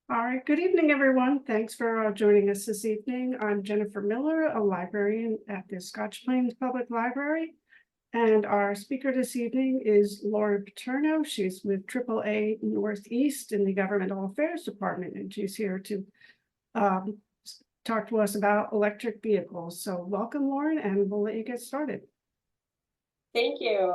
All right, good evening, everyone. Thanks for joining us this evening. I'm Jennifer Miller, a librarian at the Scotch Plains Public Library. And our speaker this evening is Laura Paterno. She's with AAA Northeast in the Governmental Affairs Department, and she's here to talk to us about electric vehicles. So welcome, Lauren, and we'll let you get started. Thank you.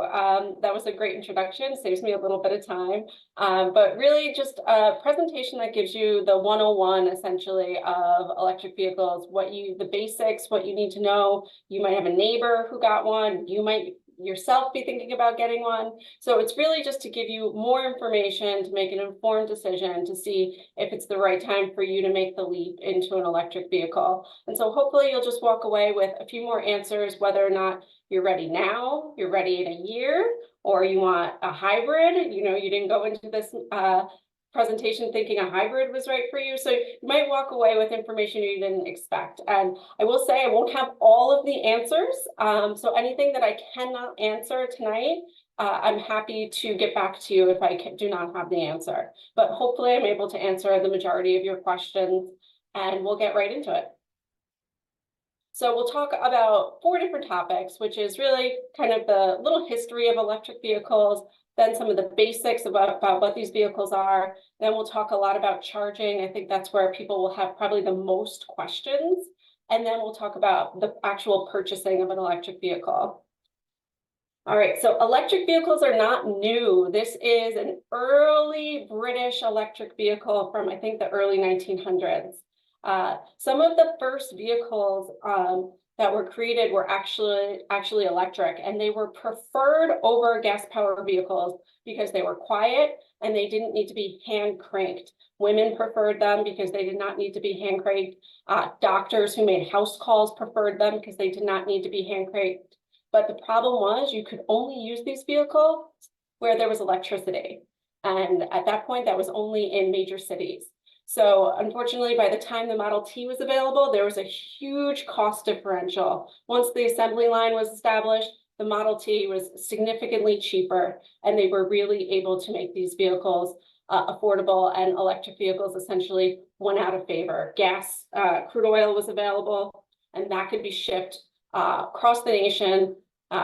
That was a great introduction, saves me a little bit of time, but really just a presentation that gives you the 101 essentially of electric vehicles, the basics, what you need to know. You might have a neighbor who got one, you might yourself be thinking about getting one. So it's really just to give you more information to make an informed decision to see if it's the right time for you to make the leap into an electric vehicle. And so hopefully you'll just walk away with a few more answers, whether or not you're ready now, you're ready in a year, or you want a hybrid. You know, you didn't go into this presentation thinking a hybrid was right for you. So you might walk away with information you didn't expect. And I will say I won't have all of the answers. So anything that I cannot answer tonight, I'm happy to get back to you if I do not have the answer. But hopefully I'm able to answer the majority of your questions, and we'll get right into it. So we'll talk about 4 different topics, which is really kind of the little history of electric vehicles, then some of the basics about what these vehicles are. Then we'll talk a lot about charging. I think that's where people will have probably the most questions. And then we'll talk about the actual purchasing of an electric vehicle. All right, so electric vehicles are not new. This is an early British electric vehicle from, I think, the early 1900s. Some of the first vehicles that were created were actually electric, and they were preferred over gas-powered vehicles because they were quiet and they didn't need to be hand cranked. Women preferred them because they did not need to be hand cranked. Doctors who made house calls preferred them because they did not need to be hand cranked. But the problem was you could only use these vehicles where there was electricity. And at that point, that was only in major cities. So unfortunately, by the time the Model T was available, there was a huge cost differential. Once the assembly line was established, the Model T was significantly cheaper, and they were really able to make these vehicles affordable, and electric vehicles essentially went out of favor. Crude oil was available, and that could be shipped across the nation,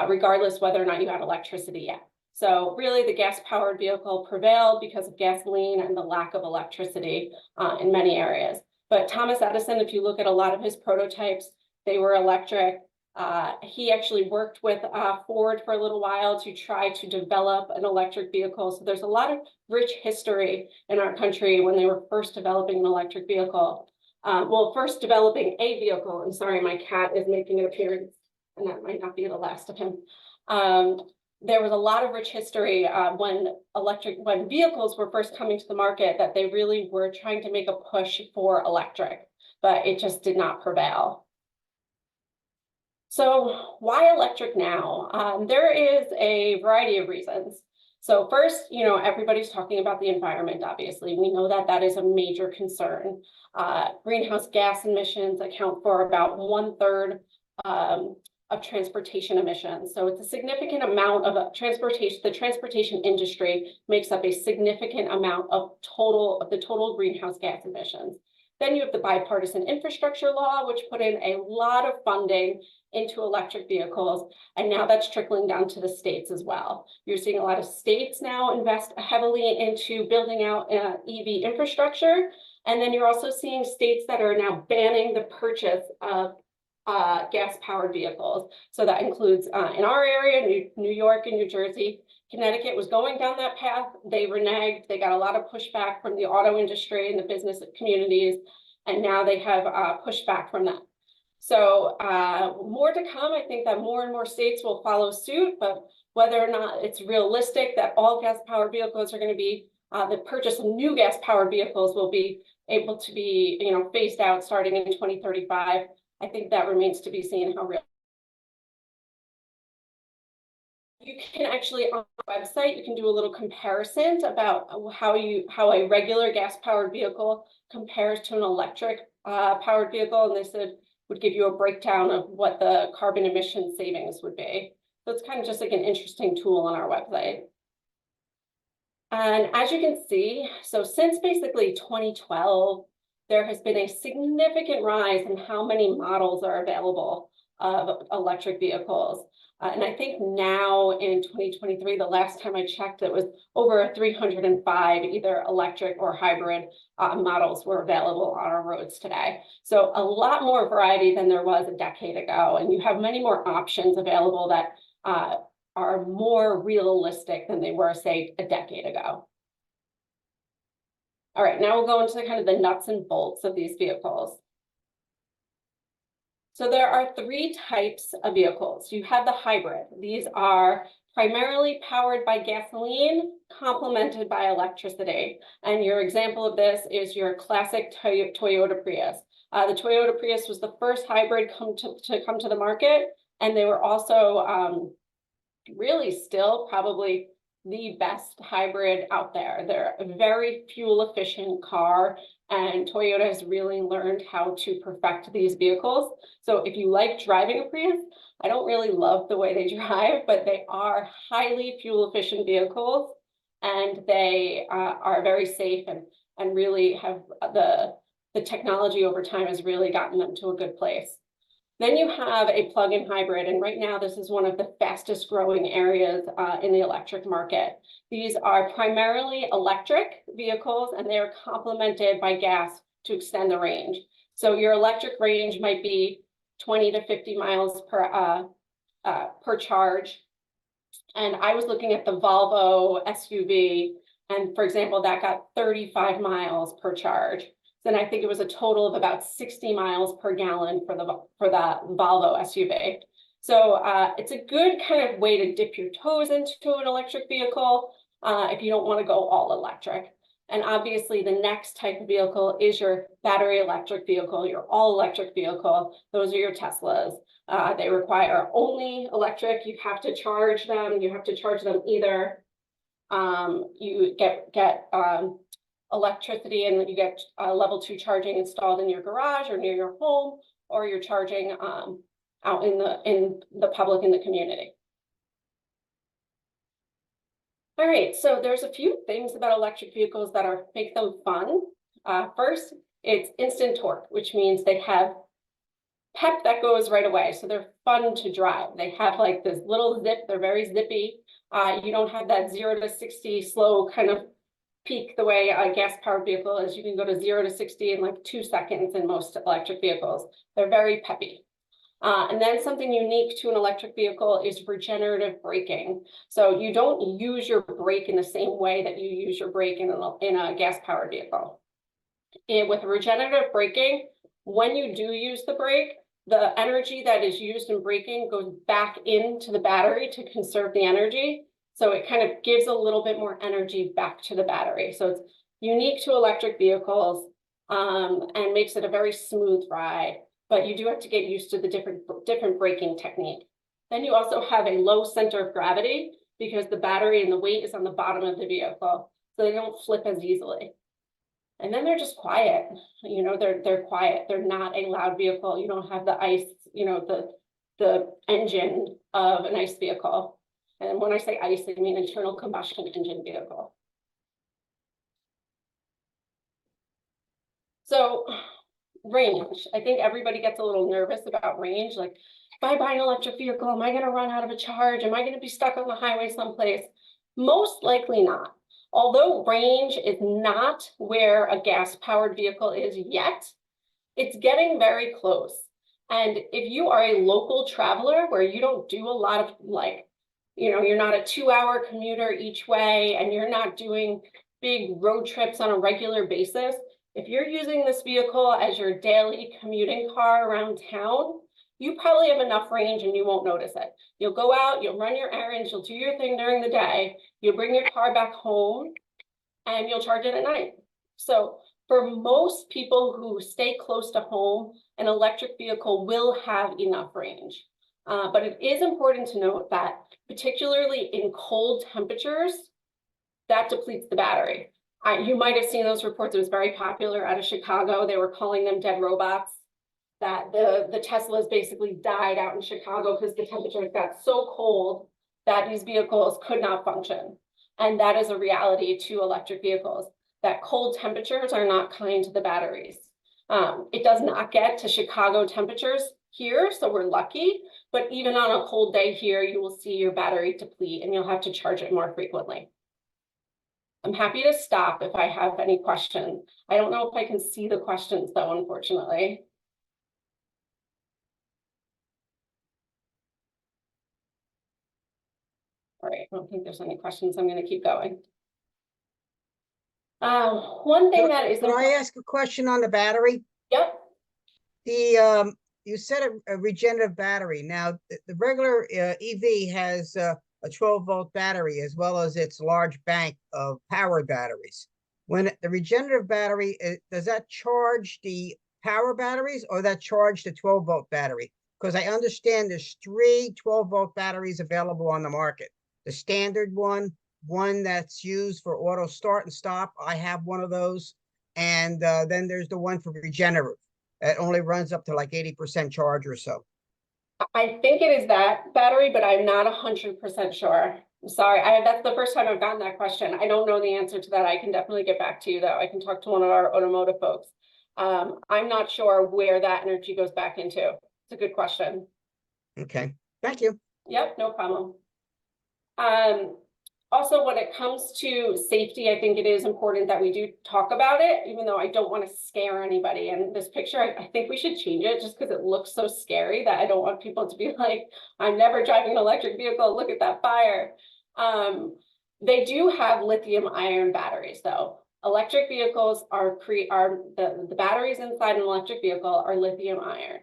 regardless whether or not you had electricity yet. So really the gas-powered vehicle prevailed because of gasoline and the lack of electricity in many areas. But Thomas Edison, if you look at a lot of his prototypes, they were electric. He actually worked with Ford for a little while to try to develop an electric vehicle. So there's a lot of rich history in our country when they were first developing an electric vehicle. First developing a vehicle. I'm sorry, my cat is making an appearance, and that might not be the last of him. There was a lot of rich history when vehicles were first coming to the market, that they really were trying to make a push for electric, but it just did not prevail. So why electric now? There is a variety of reasons. So first, you know, everybody's talking about the environment, obviously. We know that that is a major concern. Greenhouse gas emissions account for about 1/3 of transportation emissions. So it's a significant amount of transportation. The transportation industry makes up a significant amount of the total greenhouse gas emissions. Then you have the bipartisan infrastructure law, which put in a lot of funding into electric vehicles, and now that's trickling down to the states as well. You're seeing a lot of states now invest heavily into building out EV infrastructure, and then you're also seeing states that are now banning the purchase of gas-powered vehicles. So that includes in our area, New York and New Jersey. Connecticut was going down that path. They reneged. They got a lot of pushback from the auto industry and the business communities, and now they have pushback from that. So more to come. I think that more and more states will follow suit, but whether or not it's realistic that all gas-powered vehicles are going to be, the purchase of new gas-powered vehicles will be able to be, you know, phased out starting in 2035. I think that remains to be seen how real. You can actually, on the website, you can do a little comparison about how a regular gas-powered vehicle compares to an electric powered vehicle, and they said would give you a breakdown of what the carbon emission savings would be. So it's kind of just like an interesting tool on our website. And as you can see, so since basically 2012, there has been a significant rise in how many models are available of electric vehicles. And I think now in 2023, the last time I checked, it was over 305 either electric or hybrid models were available on our roads today. So a lot more variety than there was a decade ago. And you have many more options available that are more realistic than they were, say, a decade ago. All right, now we'll go into kind of the nuts and bolts of these vehicles. So there are three types of vehicles. You have the hybrid. These are primarily powered by gasoline, complemented by electricity. And your example of this is your classic Toyota Prius. The Toyota Prius was the first hybrid to come to the market, and they were also really still probably the best hybrid out there. They're a very fuel efficient car, and Toyota has really learned how to perfect these vehicles. So if you like driving a Prius, I don't really love the way they drive, but they are highly fuel efficient vehicles, and they are very safe and really have the technology over time has really gotten them to a good place. Then you have a plug-in hybrid, and right now this is one of the fastest growing areas in the electric market. These are primarily electric vehicles, and they are complemented by gas to extend the range. So your electric range might be 20 to 50 miles per charge. And I was looking at the Volvo SUV, and for example, that got 35 miles per charge. Then I think it was a total of about 60 miles per gallon for that Volvo SUV. So it's a good kind of way to dip your toes into an electric vehicle if you don't want to go all electric. And obviously the next type of vehicle is your battery electric vehicle, your all electric vehicle. Those are your Teslas. They require only electric. You have to charge them. You have to charge them either you get electricity and you get level 2 charging installed in your garage or near your home, or you're charging out in the public in the community. All right, so there's a few things about electric vehicles that make them fun. First, it's instant torque, which means they have pep that goes right away. So they're fun to drive. They have like this little zip. They're very zippy. You don't have that 0 to 60 slow kind of peak the way a gas-powered vehicle is. You can go to 0 to 60 in like 2 seconds in most electric vehicles. They're very peppy. And then something unique to an electric vehicle is regenerative braking. So you don't use your brake in the same way that you use your brake in a gas-powered vehicle. And with regenerative braking, when you do use the brake, the energy that is used in braking goes back into the battery to conserve the energy. So it kind of gives a little bit more energy back to the battery. So it's unique to electric vehicles and makes it a very smooth ride. But you do have to get used to the different braking technique. Then you also have a low center of gravity because the battery and the weight is on the bottom of the vehicle, so they don't flip as easily. And then they're just quiet. You know, they're quiet. They're not a loud vehicle. You don't have the ICE, you know, the engine of an ICE vehicle. And when I say ICE, I mean internal combustion engine vehicle. So range. I think everybody gets a little nervous about range. Like, if I buy an electric vehicle, am I going to run out of a charge? Am I going to be stuck on the highway someplace? Most likely not. Although range is not where a gas-powered vehicle is yet, it's getting very close. And if you are a local traveler where you don't do a lot of like, you know, you're not a 2-hour commuter each way and you're not doing big road trips on a regular basis, if you're using this vehicle as your daily commuting car around town, you probably have enough range and you won't notice it. You'll go out, you'll run your errands, you'll do your thing during the day, you'll bring your car back home, and you'll charge it at night. So for most people who stay close to home, an electric vehicle will have enough range. But it is important to note that particularly in cold temperatures, that depletes the battery. You might have seen those reports. It was very popular out of Chicago. They were calling them dead robots, that the Teslas basically died out in Chicago because the temperatures got so cold that these vehicles could not function. And that is a reality to electric vehicles, that cold temperatures are not kind to the batteries. It does not get to Chicago temperatures here, so we're lucky, but even on a cold day here, you will see your battery deplete and you'll have to charge it more frequently. I'm happy to stop if I have any questions. I don't know if I can see the questions though, unfortunately. All right, I don't think there's any questions. I'm going to keep going. One thing that is Can I ask a question on the battery? Yep. You said a regenerative battery. Now, the regular EV has a 12-volt battery as well as its large bank of power batteries. When the regenerative battery, does that charge the power batteries or that charge the 12-volt battery? Because I understand there's 3 12-volt batteries available on the market. The standard one that's used for auto start and stop. I have one of those. And then there's the one for regenerative. It only runs up to like 80% charge or so. I think it is that battery, but I'm not 100% sure. I'm sorry. That's the first time I've gotten that question. I don't know the answer to that. I can definitely get back to you though. I can talk to one of our automotive folks. I'm not sure where that energy goes back into. It's a good question. Okay, thank you. Yep, no problem. Also, when it comes to safety, I think it is important that we do talk about it, even though I don't want to scare anybody. And this picture, I think we should change it just because it looks so scary that I don't want people to be like, I'm never driving an electric vehicle. Look at that fire. They do have lithium ion batteries, though. Electric vehicles the batteries inside an electric vehicle are lithium ion,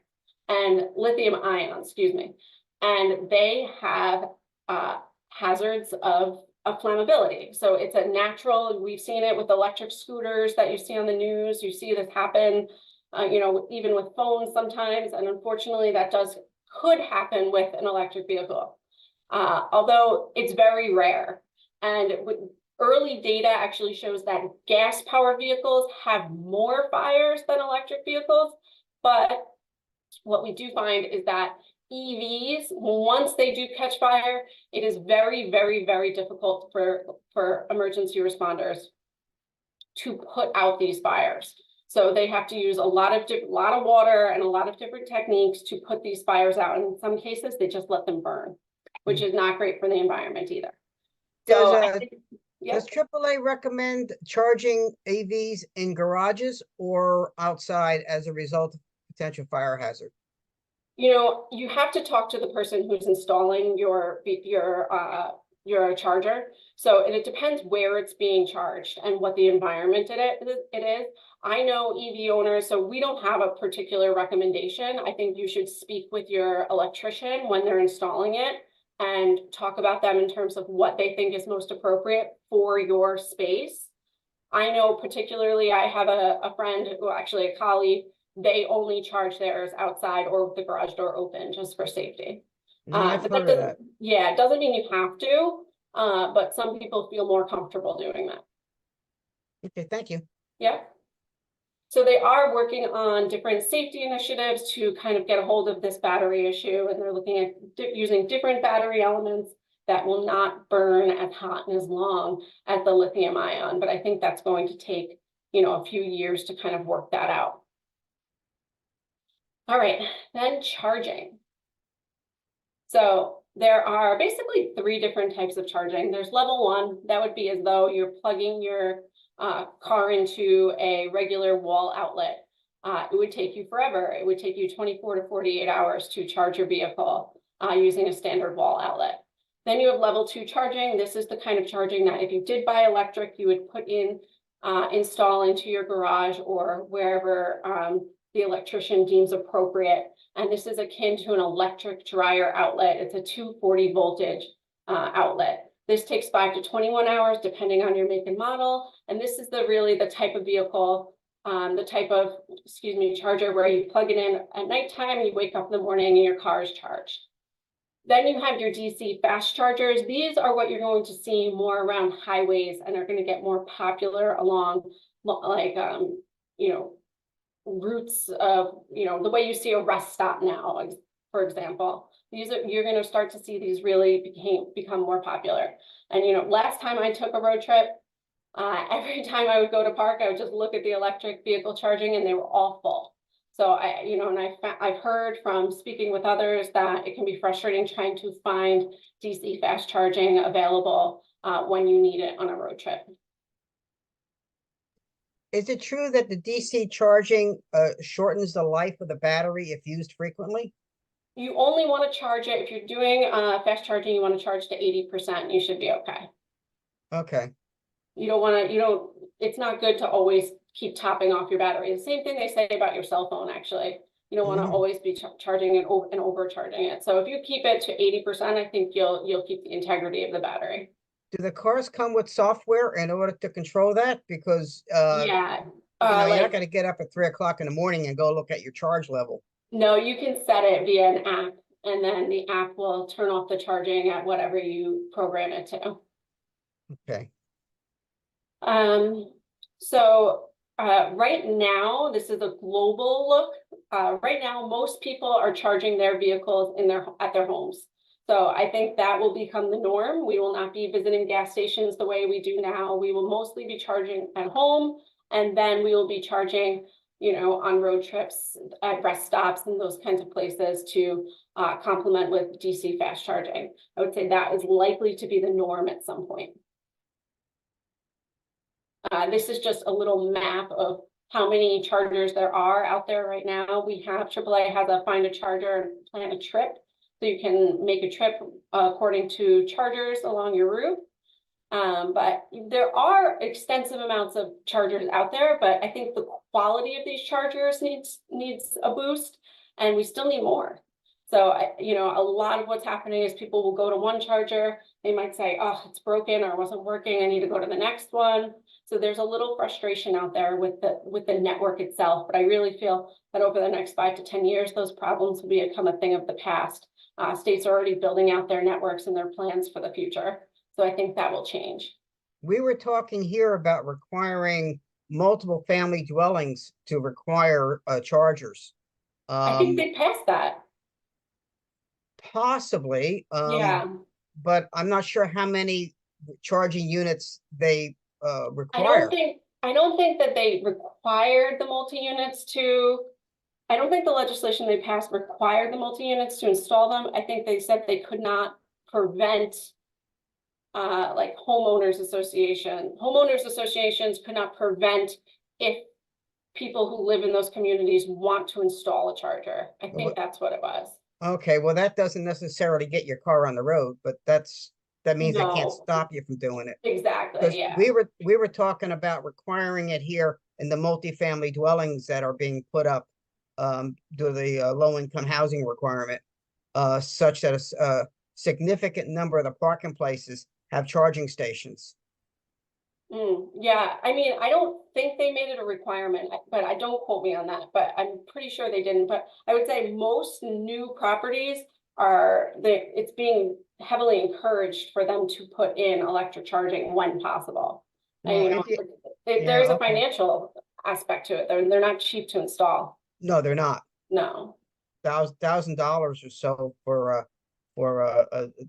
excuse me, and they have hazards of flammability. So it's a natural, we've seen it with electric scooters that you see on the news. You see this happen, even with phones sometimes. And unfortunately, that could happen with an electric vehicle, although it's very rare. And early data actually shows that gas powered vehicles have more fires than electric vehicles. But what we do find is that EVs, once they do catch fire, it is very, very, very difficult for emergency responders to put out these fires. So they have to use a lot of water and a lot of different techniques to put these fires out. And in some cases, they just let them burn, which is not great for the environment either. Does AAA recommend charging EVs in garages or outside as a result of potential fire hazard? You have to talk to the person who's installing your charger. So it depends where it's being charged and what the environment it is. I know EV owners, so we don't have a particular recommendation. I think you should speak with your electrician when they're installing it and talk about them in terms of what they think is most appropriate for your space. I know particularly, I have a friend, who actually a colleague, they only charge theirs outside or with the garage door open just for safety. I've heard of that. Yeah, it doesn't mean you have to, but some people feel more comfortable doing that. Okay, thank you. Yeah. So they are working on different safety initiatives to kind of get a hold of this battery issue, and they're looking at using different battery elements that will not burn as hot and as long as the lithium ion. But I think that's going to take, a few years to kind of work that out. All right, then charging. So there are basically 3 different types of charging. There's level 1, that would be as though you're plugging your car into a regular wall outlet. It would take you forever. It would take you 24 to 48 hours to charge your vehicle using a standard wall outlet. Then you have level 2 charging. This is the kind of charging that if you did buy electric, you would put in, install into your garage or wherever the electrician deems appropriate. And this is akin to an electric dryer outlet. It's a 240 voltage outlet. This takes 5 to 21 hours, depending on your make and model. And this is really the type of vehicle, the type of, charger where you plug it in at nighttime, you wake up in the morning and your car is charged. Then you have your DC fast chargers. These are what you're going to see more around highways and are going to get more popular along routes of, the way you see a rest stop now, for example. You're going to start to see these really become more popular. And, you know, last time I took a road trip, every time I would go to park, I would just look at the electric vehicle charging and they were all full. So I've heard from speaking with others that it can be frustrating trying to find DC fast charging available when you need it on a road trip. Is it true that the DC charging shortens the life of the battery if used frequently? You only want to charge it if you're doing fast charging. You want to charge to 80%. You should be okay. Okay. You don't want to. It's not good to always keep topping off your battery. The same thing they say about your cell phone. Actually, you don't want to always be charging it and overcharging it. So if you keep it to 80%, I think you'll keep the integrity of the battery. Do the cars come with software in order to control that? Because Yeah. you're not going to get up at 3 o'clock in the morning and go look at your charge level. No, you can set it via an app, and then the app will turn off the charging at whatever you program it to. Okay. So right now, this is a global look. Right now, most people are charging their vehicles at their homes. So I think that will become the norm. We will not be visiting gas stations the way we do now. We will mostly be charging at home, and then we will be charging, you know, on road trips at rest stops and those kinds of places to complement with DC fast charging. I would say that is likely to be the norm at some point. This is just a little map of how many chargers there are out there right now. We have AAA has a find a charger and plan a trip. So you can make a trip according to chargers along your route. But there are extensive amounts of chargers out there, but I think the quality of these chargers needs a boost, and we still need more. So, a lot of what's happening is people will go to one charger, they might say, oh, it's broken or it wasn't working, I need to go to the next one. So there's a little frustration out there with the network itself, but I really feel that over the next 5 to 10 years, those problems will become a thing of the past. States are already building out their networks and their plans for the future. So I think that will change. We were talking here about requiring multiple family dwellings to require chargers. I think they passed that. Possibly. Yeah. But I'm not sure how many charging units they require. I don't think that they required the multi-units to. I don't think the legislation they passed required the multi-units to install them. I think they said they could not prevent like homeowners associations could not prevent if people who live in those communities want to install a charger. I think that's what it was. Okay, well, that doesn't necessarily get your car on the road, but that means they can't stop you from doing it. Exactly. Yeah. We were talking about requiring it here in the multifamily dwellings that are being put up to the low-income housing requirement, such that a significant number of the parking places have charging stations. Yeah, I mean, I don't think they made it a requirement, but I don't quote me on that, but I'm pretty sure they didn't. But I would say most new properties it's being heavily encouraged for them to put in electric charging when possible. And, there's a financial aspect to it. They're not cheap to install. No, they're not. No. $1,000 or so for a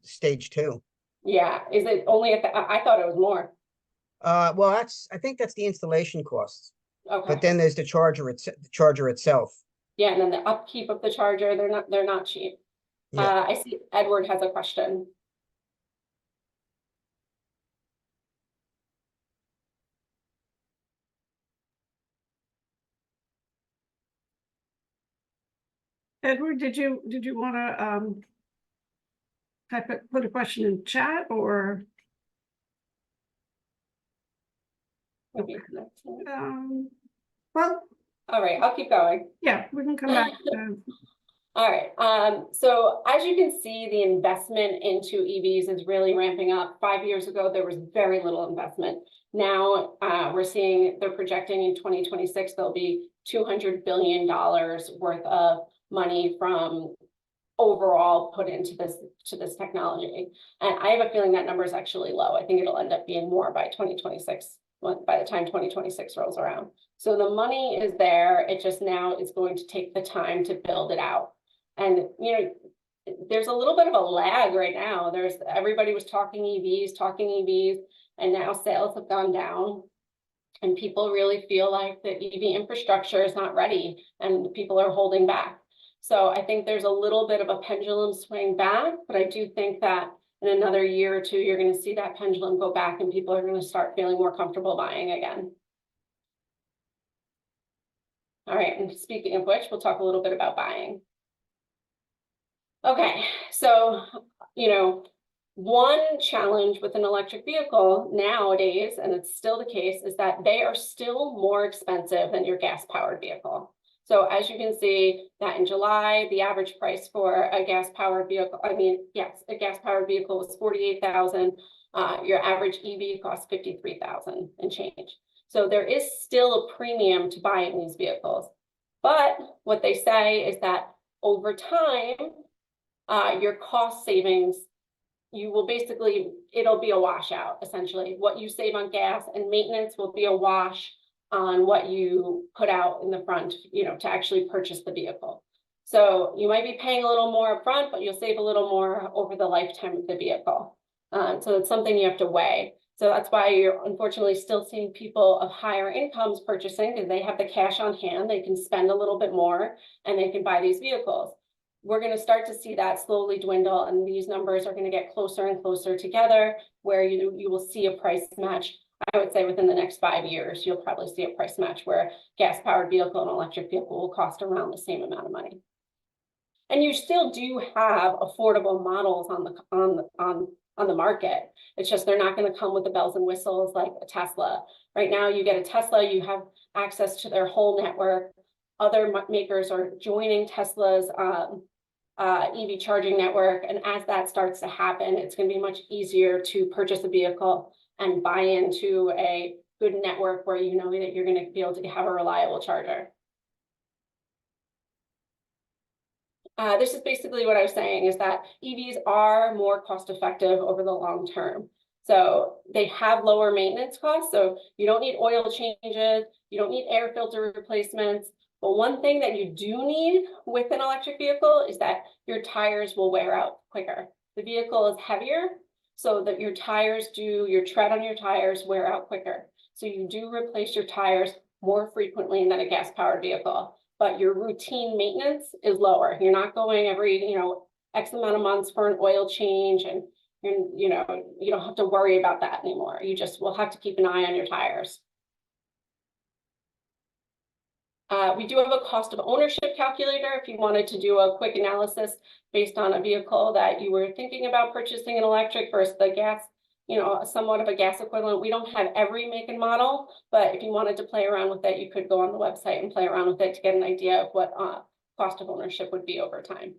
stage 2. Yeah, is it only I thought it was more. Well, I think that's the installation costs. Okay. But then there's the charger itself. Yeah, and then the upkeep of the charger, they're not cheap. Yeah. I see Edward has a question. Edward, did you want to put a question in chat or? Okay. Well, All right, I'll keep going. yeah, we can come back. All right, so as you can see, the investment into EVs is really ramping up. 5 years ago, there was very little investment. Now we're seeing they're projecting in 2026, there'll be $200 billion worth of money from overall put into this technology. And I have a feeling that number is actually low. I think it'll end up being more by 2026, by the time 2026 rolls around. So the money is there. It just now is going to take the time to build it out. And, there's a little bit of a lag right now. Everybody was talking EVs, and now sales have gone down. And people really feel like the EV infrastructure is not ready and people are holding back. So I think there's a little bit of a pendulum swing back, but I do think that in another year or two, you're going to see that pendulum go back and people are going to start feeling more comfortable buying again. All right, and speaking of which, we'll talk a little bit about buying. Okay, so, one challenge with an electric vehicle nowadays, and it's still the case, is that they are still more expensive than your gas-powered vehicle. So as you can see that in July, the average price for a gas-powered vehicle, a gas-powered vehicle was $48,000. Your average EV costs $53,000 and change. So there is still a premium to buying these vehicles. But what they say is that over time, your cost savings, it'll be a washout, essentially. What you save on gas and maintenance will be a wash on what you put out in the front, to actually purchase the vehicle. So you might be paying a little more upfront, but you'll save a little more over the lifetime of the vehicle. So it's something you have to weigh. So that's why you're unfortunately still seeing people of higher incomes purchasing, because they have the cash on hand, they can spend a little bit more and they can buy these vehicles. We're going to start to see that slowly dwindle, and these numbers are going to get closer and closer together, where you will see a price match. I would say within the next 5 years, you'll probably see a price match where gas-powered vehicle and electric vehicle will cost around the same amount of money. And you still do have affordable models on the market. It's just they're not going to come with the bells and whistles like a Tesla. Right now, you get a Tesla, you have access to their whole network. Other makers are joining Tesla's EV charging network. And as that starts to happen, it's going to be much easier to purchase a vehicle and buy into a good network where you know that you're going to be able to have a reliable charger. This is basically what I was saying, is that EVs are more cost effective over the long term. So they have lower maintenance costs. So you don't need oil changes, you don't need air filter replacements. But one thing that you do need with an electric vehicle is that your tires will wear out quicker. The vehicle is heavier, so that your tread on your tires wear out quicker. So you do replace your tires more frequently than a gas-powered vehicle, but your routine maintenance is lower. You're not going every, X amount of months for an oil change, and you don't have to worry about that anymore. You just will have to keep an eye on your tires. We do have a cost of ownership calculator if you wanted to do a quick analysis based on a vehicle that you were thinking about purchasing an electric versus the gas, somewhat of a gas equivalent. We don't have every make and model, but if you wanted to play around with it, you could go on the website and play around with it to get an idea of what cost of ownership would be over time.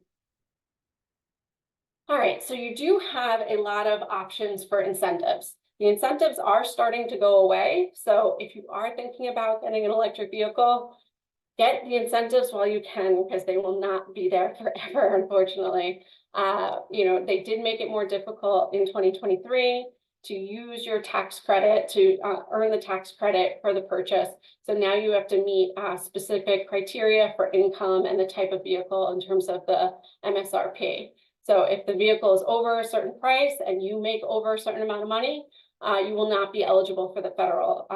All right, so you do have a lot of options for incentives. The incentives are starting to go away. So if you are thinking about getting an electric vehicle, get the incentives while you can, because they will not be there forever, unfortunately. They did make it more difficult in 2023 to use your tax credit to earn the tax credit for the purchase. So now you have to meet specific criteria for income and the type of vehicle in terms of the MSRP. So if the vehicle is over a certain price and you make over a certain amount of money, you will not be eligible for the federal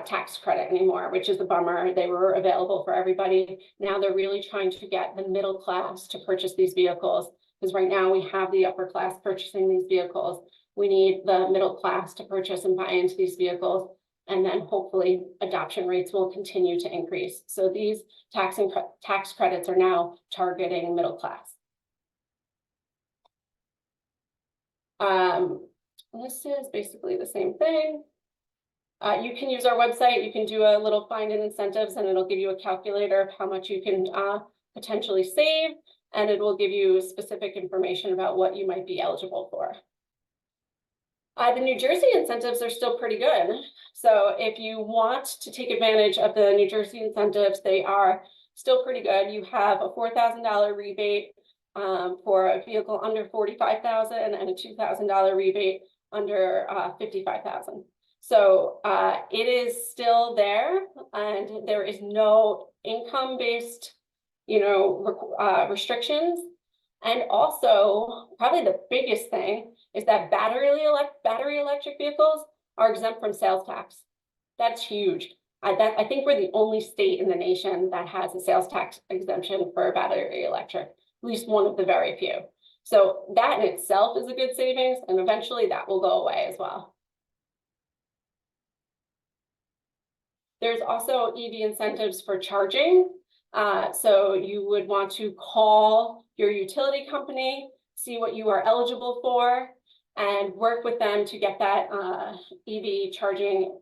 tax credit anymore, which is a bummer. They were available for everybody. Now they're really trying to get the middle class to purchase these vehicles, because right now we have the upper class purchasing these vehicles. We need the middle class to purchase and buy into these vehicles, and then hopefully adoption rates will continue to increase. So these tax credits are now targeting middle class. This is basically the same thing. You can use our website. You can do a little find and incentives, and it'll give you a calculator of how much you can potentially save, and it will give you specific information about what you might be eligible for. The New Jersey incentives are still pretty good. So if you want to take advantage of the New Jersey incentives, they are still pretty good. You have a $4,000 rebate for a vehicle under $45,000 and a $2,000 rebate under $55,000. So it is still there, and there is no income-based, restrictions. And also, probably the biggest thing is that battery electric vehicles are exempt from sales tax. That's huge. I think we're the only state in the nation that has a sales tax exemption for battery electric, at least one of the very few. So that in itself is a good savings, and eventually that will go away as well. There's also EV incentives for charging. So you would want to call your utility company, see what you are eligible for, and work with them to get that EV charging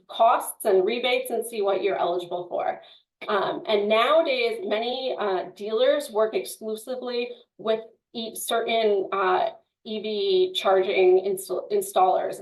costs and rebates and see what you're eligible for. And nowadays, many dealers work exclusively with certain EV charging installers,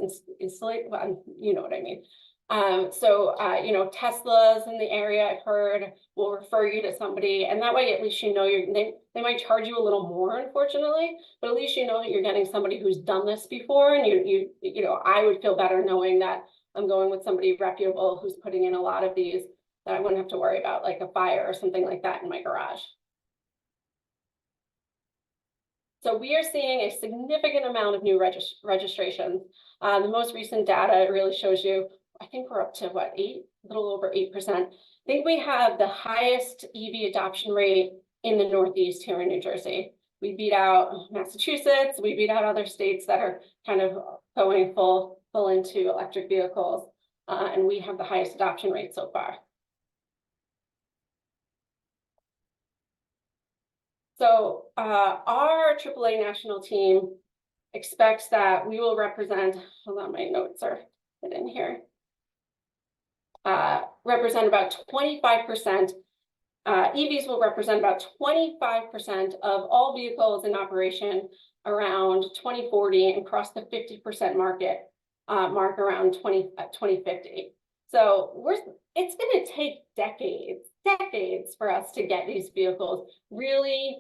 you know what I mean. You know, Tesla's in the area, I've heard, will refer you to somebody, and that way at least you know they might charge you a little more, unfortunately, but at least you know that you're getting somebody who's done this before, and you know, I would feel better knowing that I'm going with somebody reputable who's putting in a lot of these, that I wouldn't have to worry about like a fire or something like that in my garage. So we are seeing a significant amount of new registrations. The most recent data really shows you, I think we're up to what, a little over 8%. I think we have the highest EV adoption rate in the Northeast here in New Jersey. We beat out Massachusetts, we beat out other states that are kind of going full into electric vehicles, and we have the highest adoption rate so far. So our AAA national team expects that we will represent, hold on, my notes are hidden here, represent about 25%, EVs will represent about 25% of all vehicles in operation around 2040 and cross the 50% mark around 2050. So it's going to take decades for us to get these vehicles really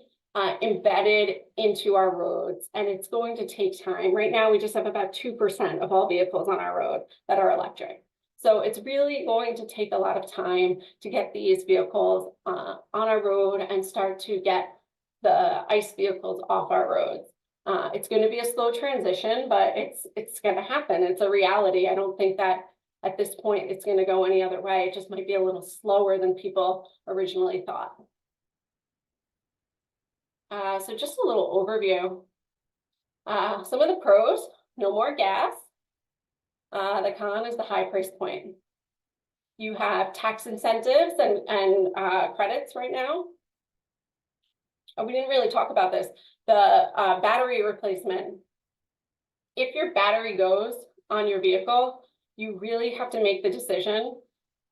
embedded into our roads, and it's going to take time. Right now, we just have about 2% of all vehicles on our road that are electric. So it's really going to take a lot of time to get these vehicles on our road and start to get the ICE vehicles off our roads. It's going to be a slow transition, but it's going to happen. It's a reality. I don't think that at this point it's going to go any other way. It just might be a little slower than people originally thought. So just a little overview. Some of the pros: no more gas. The con is the high price point. You have tax incentives and credits right now. Oh, we didn't really talk about this. The battery replacement. If your battery goes on your vehicle, you really have to make the decision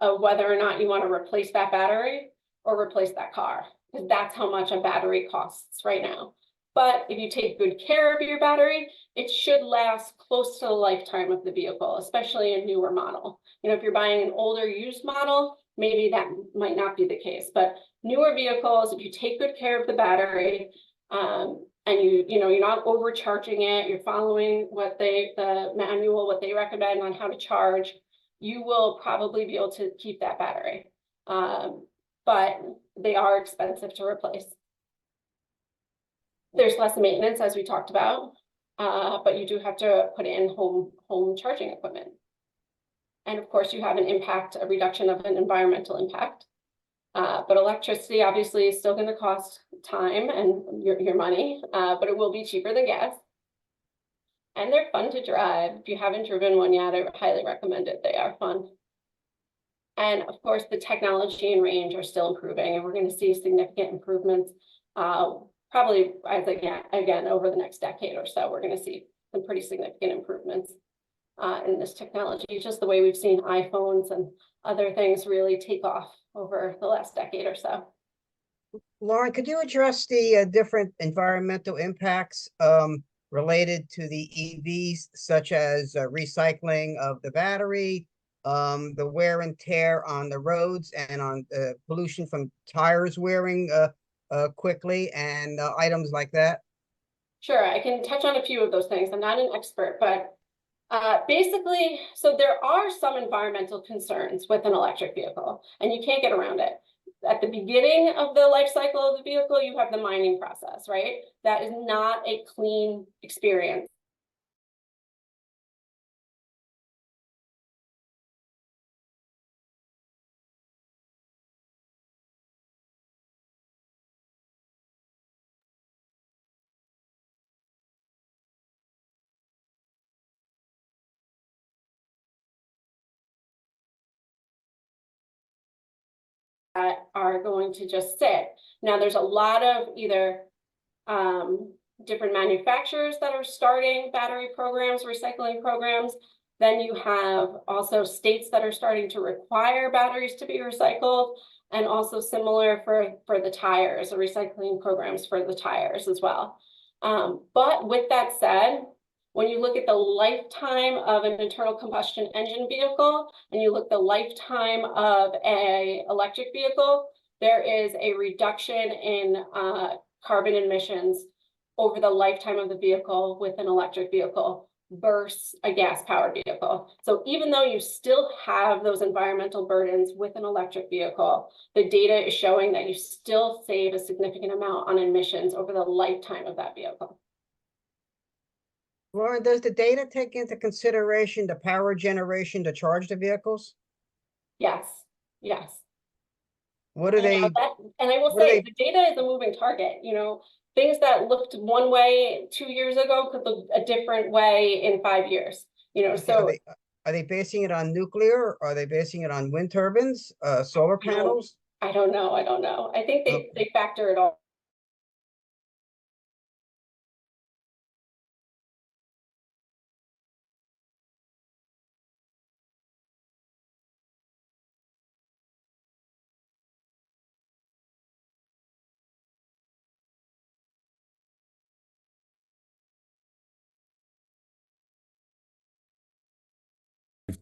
of whether or not you want to replace that battery or replace that car, because that's how much a battery costs right now. But if you take good care of your battery, it should last close to the lifetime of the vehicle, especially a newer model. You know, if you're buying an older used model, maybe that might not be the case. But newer vehicles, if you take good care of the battery, and you know, you're not overcharging it, you're following the manual, what they recommend on how to charge, you will probably be able to keep that battery. But they are expensive to replace. There's less maintenance, as we talked about, but you do have to put in home charging equipment. And of course, you have a reduction of an environmental impact. But electricity obviously is still going to cost time and your money, but it will be cheaper than gas. And they're fun to drive. If you haven't driven one yet, I highly recommend it. They are fun. And of course, the technology and range are still improving, and we're going to see significant improvements. Probably as again over the next decade or so, we're going to see some pretty significant improvements in this technology, just the way we've seen iPhones and other things really take off over the last decade or so. Lauren, could you address the different environmental impacts related to the EVs, such as recycling of the battery, the wear and tear on the roads, and on pollution from tires wearing quickly, and items like that? Sure, I can touch on a few of those things. I'm not an expert, but basically, so there are some environmental concerns with an electric vehicle, and you can't get around it. at the beginning of the life cycle of the vehicle, you have the mining process, right? That is not a clean experience. That are going to just sit. Now, there's a lot of either different manufacturers that are starting battery programs, recycling programs. Then you have also states that are starting to require batteries to be recycled, and also similar for the tires, the recycling programs for the tires as well. But with that said, when you look at the lifetime of an internal combustion engine vehicle and you look the lifetime of an electric vehicle, there is a reduction in carbon emissions over the lifetime of the vehicle with an electric vehicle versus a gas-powered vehicle. So even though you still have those environmental burdens with an electric vehicle, the data is showing that you still save a significant amount on emissions over the lifetime of that vehicle. Lauren, does the data take into consideration the power generation to charge the vehicles? Yes, yes. What do they, And I will what do say, they- the data is a moving target, you know, things that looked one way 2 years ago could look a different way in 5 years, you know, okay, so. are they basing it on nuclear? Are they basing it on wind turbines, solar I don't- panels? I don't know, I don't know. I think Okay. they factor it all.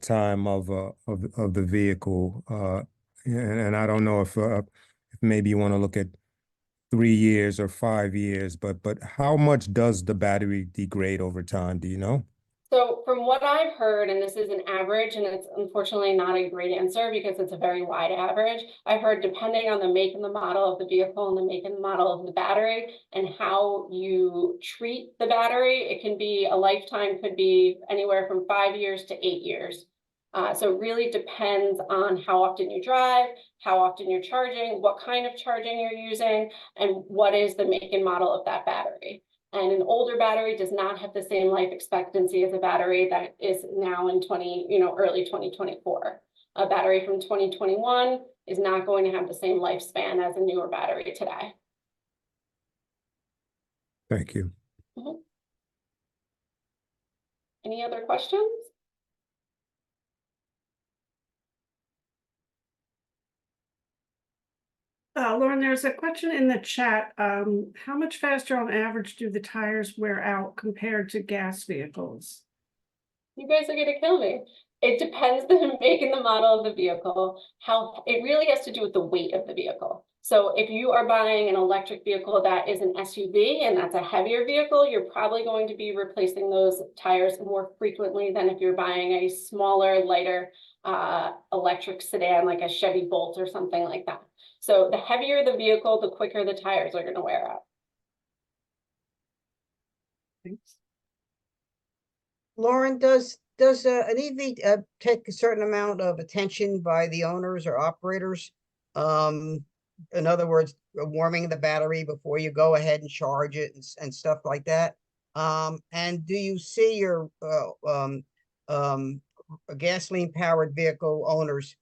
Time of the vehicle, and I don't know if maybe you want to look at 3 years or 5 years, but how much does the battery degrade over time? Do you know? So from what I've heard, and this is an average, and it's unfortunately not a great answer because it's a very wide average. I've heard depending on the make and the model of the vehicle and the make and the model of the battery and how you treat the battery, it can be a lifetime, could be anywhere from 5 years to 8 years. So it really depends on how often you drive, how often you're charging, what kind of charging you're using, and what is the make and model of that battery. And an older battery does not have the same life expectancy as a battery that is now in early 2024. A battery from 2021 is not going to have the same lifespan as a newer battery today. Thank you. Mhm. Any other questions? Lauren, there's a question in the chat. How much faster on average do the tires wear out compared to gas vehicles? You guys are gonna kill me. It depends the make and the model of the vehicle. It really has to do with the weight of the vehicle. So if you are buying an electric vehicle that is an SUV and that's a heavier vehicle, you're probably going to be replacing those tires more frequently than if you're buying a smaller, lighter electric sedan like a Chevy Bolt or something like that. So the heavier the vehicle, the quicker the tires are going to wear out. Thanks. Lauren, does an EV take a certain amount of attention by the owners or operators? In other words, warming the battery before you go ahead and charge it and stuff like that. And do you see your gasoline powered vehicle owners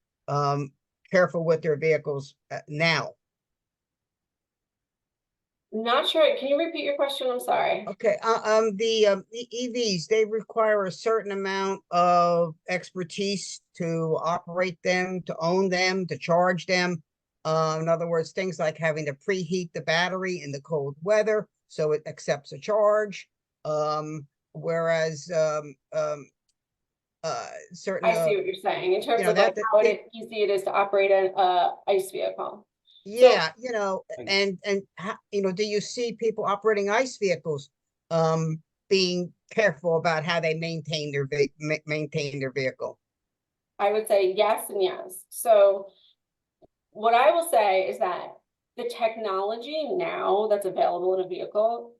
careful with their vehicles now? Not sure. Can you repeat your question? I'm sorry. Okay, the EVs, they require a certain amount of expertise to operate them, to own them, to charge them. In other words, things like having to preheat the battery in the cold weather so it accepts a charge. Whereas certain I see what you're saying in terms you know, of like that how they, easy it is to operate an ICE vehicle. yeah, and do you see people operating ICE vehicles being careful about how they maintain their vehicle? I would say yes and yes. So what I will say is that the technology now that's available in a vehicle,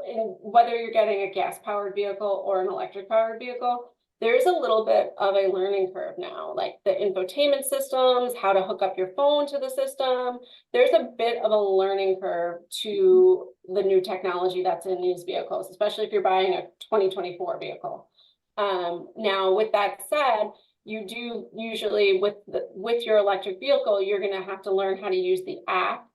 and whether you're getting a gas-powered vehicle or an electric-powered vehicle, there's a little bit of a learning curve now, like the infotainment systems, how to hook up your phone to the system. There's a bit of a learning curve to the new technology that's in these vehicles, especially if you're buying a 2024 vehicle. Now, with that said, you do usually with your electric vehicle, you're going to have to learn how to use the app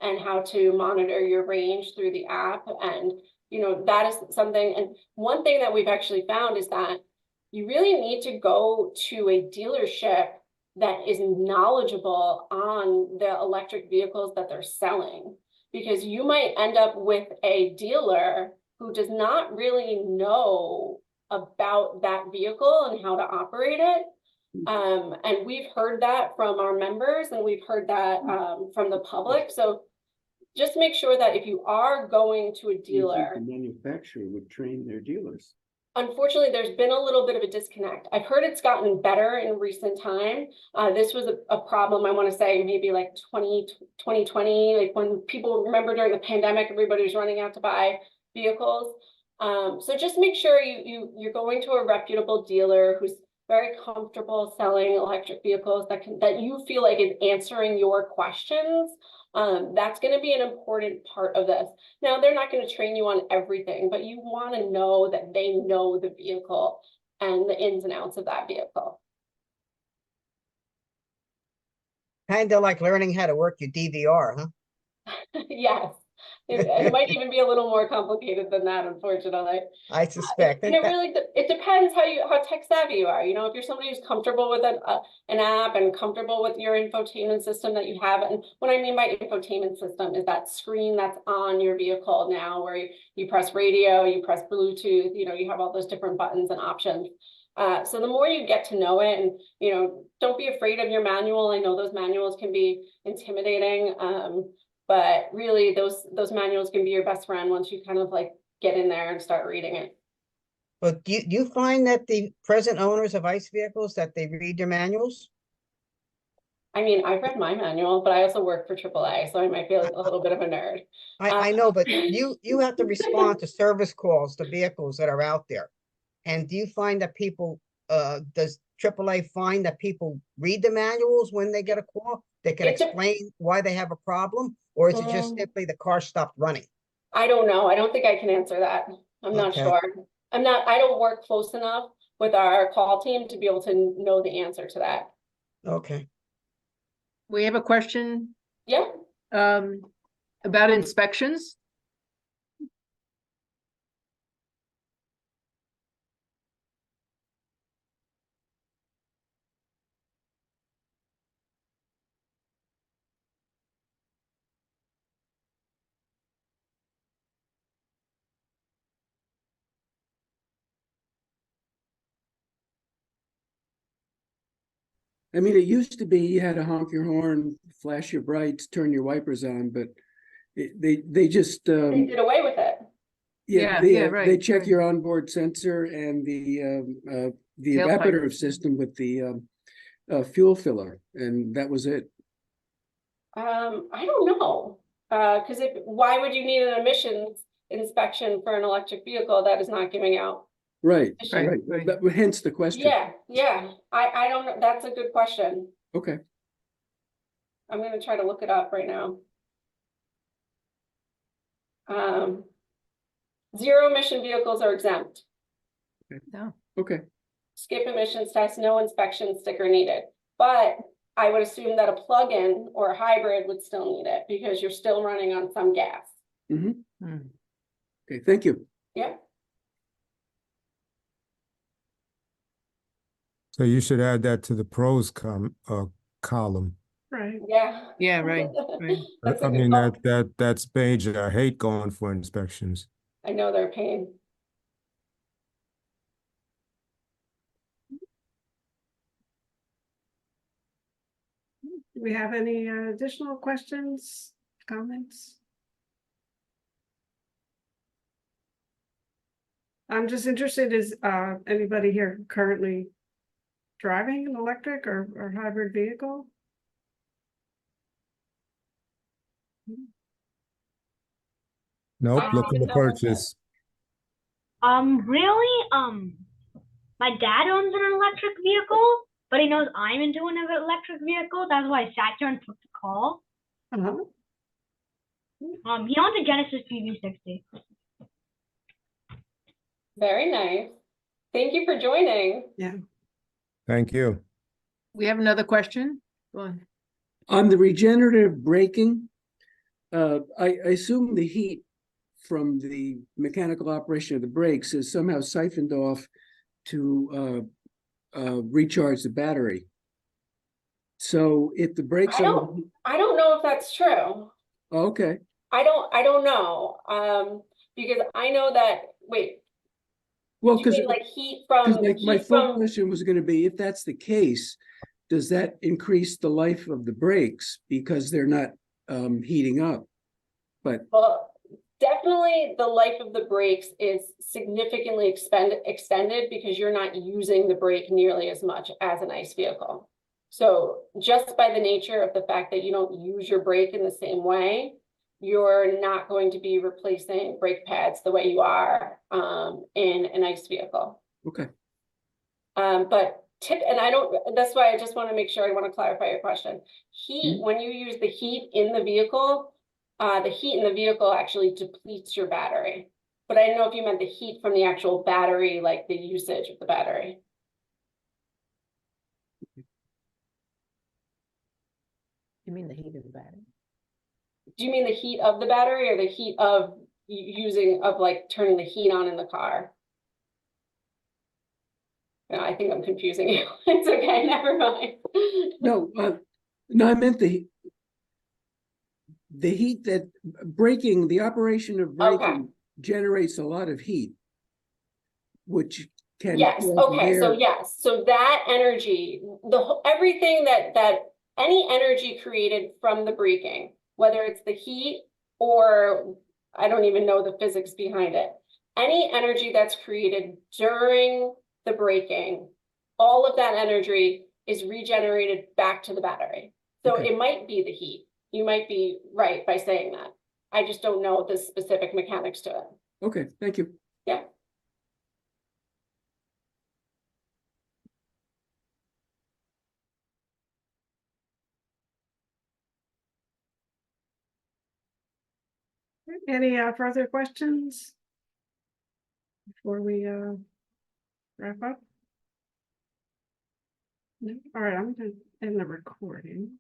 and how to monitor your range through the app. And, you know, that is something. And one thing that we've actually found is that you really need to go to a dealership that is knowledgeable on the electric vehicles that they're selling, because you might end up with a dealer who does not really know about that vehicle and how to operate it. And we've heard that from our members, and we've heard that from the public. So just make sure that if you are going to a dealer, The manufacturer would train their dealers. unfortunately, there's been a little bit of a disconnect. I've heard it's gotten better in recent time. This was a problem, I want to say, maybe like 2020, like when people remember during the pandemic, everybody was running out to buy vehicles. So just make sure you're going to a reputable dealer who's very comfortable selling electric vehicles that you feel like is answering your questions. That's going to be an important part of this. Now, they're not going to train you on everything, but you want to know that they know the vehicle and the ins and outs of that vehicle. Kind of like learning how to work your DVR, huh? Yes, it might even be a little more complicated than that, unfortunately. I suspect. And it really, it depends how tech savvy you are. You know, if you're somebody who's comfortable with an app and comfortable with your infotainment system that you have. And what I mean by infotainment system is that screen that's on your vehicle now, where you press radio, you press Bluetooth, you know, you have all those different buttons and options. So the more you get to know it, and, you know, don't be afraid of your manual. I know those manuals can be intimidating. But really those manuals can be your best friend once you kind of like get in there and start reading it. But do you find that the present owners of ICE vehicles, that they read their manuals? I mean, I've read my manual, but I also work for AAA, so I might be a little bit of a nerd. I know, but you have to respond to service calls to vehicles that are out there. And do you find that people, does AAA find that people read the manuals when they get a call? They can explain why they have a problem? Or is it just simply the car stopped running? I don't know. I don't think I can answer that. I'm not Okay. sure. I don't work close enough with our call team to be able to know the answer to that. Okay. We have a question Yeah. about inspections. I mean, it used to be you had to honk your horn, flash your brights, turn your wipers on, but they just They did away with it. Yeah, right, they check right. your onboard sensor and the Tailpipe. evaporative system with the fuel filler, and that was it. I don't know. Because why would you need an emissions inspection for an electric vehicle that is not giving out? Right, Right, right. right. That, hence the question. Yeah. I don't know. That's a good question. Okay. I'm gonna try to look it up right now. Zero emission vehicles are exempt. No. Okay. Skip emissions test, no inspection sticker needed. But I would assume that a plug-in or a hybrid would still need it because you're still running on some gas. Mm-hmm. Okay, thank you. Yeah. So you should add that to the pros column. Right. Yeah. Yeah, right, right. That's a I good mean, call. that's major. I hate going for inspections. I know they're a pain. Do we have any additional questions, comments? I'm just interested, is anybody here currently driving an electric or hybrid vehicle? Nope, I looking think to it's over. purchase. Really? My dad owns an electric vehicle, but he knows I'm into an electric vehicle. That's why I sat here and took the call. Uh-huh. He owns a Genesis PV60. Very nice. Thank you for joining. Thank you. We have another question. Go on. On the regenerative braking, I assume the heat from the mechanical operation of the brakes is somehow siphoned off to recharge the battery. So if the brakes I don't know if that's true. okay, I don't know. Because I know that, wait, well, you because mean like heat from, my full question was going to be, if that's the case, does that increase the life of the brakes because they're not heating up? But well, definitely the life of the brakes is significantly extended because you're not using the brake nearly as much as an ICE vehicle. So just by the nature of the fact that you don't use your brake in the same way, you're not going to be replacing brake pads the way you are in an ICE vehicle. okay, But and I don't, that's why I just want to make sure, I want to clarify your question. Heat, when you use the heat in the vehicle actually depletes your battery. But I don't know if you meant the heat from the actual battery, like the usage of the battery. You mean the heat of the battery? Do you mean the heat of the battery or the heat of like turning the heat on in the car? No, I think I'm confusing you. It's okay, never mind. no, no, I meant the heat that braking, the operation of braking Okay. generates a lot of heat, which can Yes, cause okay, so wear. yes, so that energy, everything that any energy created from the braking, whether it's the heat or I don't even know the physics behind it, any energy that's created during the braking, all of that energy is regenerated back to the battery. So Okay. it might be the heat. You might be right by saying that. I just don't know the specific mechanics to it. Okay, thank you. Yeah. Any further questions before we wrap up? No? All right, I'm gonna end the recording.